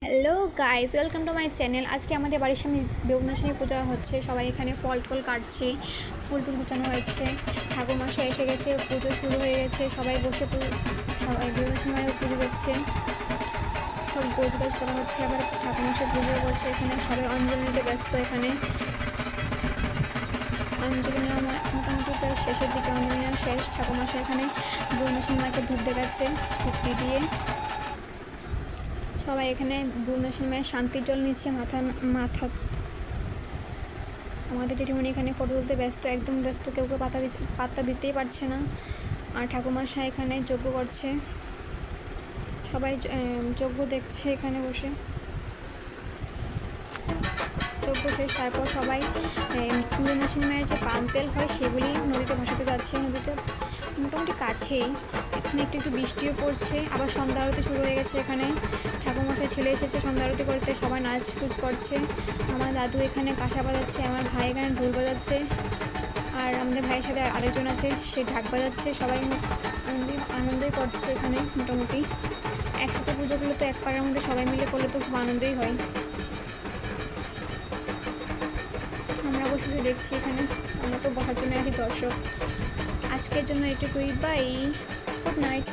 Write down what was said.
Hello guys, welcome to my channel. আজকে আমাদের বাড়ির সামনে বেগুনাশনী পূজা হচ্ছে। সবাই এখানে ফল টল কাটছে, ফুল টুল গুছানো হয়েছে। ঠাকুরমশাই এসে গেছে, পুজো শুরু হয়ে গেছে। সবাই বসে বেগুনাশনী মায়ের পুজো দেখছে। সব গোছ গাছ করা হচ্ছে, আবার ঠাকুরমশাই পুজো করছে। এখানে সবাই অঞ্জলি নিতে ব্যস্ত। এখানে অঞ্জলি নেওয়া মোটামুটি প্রায় শেষের দিকে, অঞ্জলি নেওয়া শেষ। ঠাকুরমশাই এখানে বেগুনাশনী মাকে ধূপ দেখাচ্ছে, ধূপটি দিয়ে। সবাই এখানে বেগুনাশনী মায়ের শান্তির জল নিচ্ছে মাথা। আমাদের জেঠিমণি এখানে ফটো তুলতে ব্যস্ত, একদম ব্যস্ত, কেউ পাত্তা দিতেই পারছে না। আর ঠাকুরমশাই এখানে যজ্ঞ করছে, সবাই যজ্ঞ দেখছে এখানে বসে। যজ্ঞ শেষ, তারপর সবাই বেগুনাশনী মায়ের যে পান তেল হয় সেগুলি নদীতে ভাসাতে যাচ্ছে। নদীতে মোটামুটি কাছেই, এখানে একটু একটু বৃষ্টিও পড়ছে। আবার সন্ধ্যা আরতি শুরু হয়ে গেছে। এখানে ঠাকুরমশাই ছেলে এসেছে সন্ধ্যা আরতি করতে, সবাই নাচকুচ করছে। আমার দাদু এখানে কাঁসা বাজাচ্ছে, আমার ভাই এখানে ঢোল বাজাচ্ছে, আর আমাদের ভাইয়ের সাথে আরেকজন আছে, সে ঢাক বাজাচ্ছে। সবাই আনন্দই করছে এখানে। মোটামুটি একসাথে পুজোগুলো তো এক পাড়ার মধ্যে সবাই মিলে করলে তো খুব আনন্দই হয়। আমরা বসে বসে দেখছি এখানে, আমরা তো বসার জন্য আছি দর্শক। আজকের জন্য এটুকুই, বাই, গুড নাইট।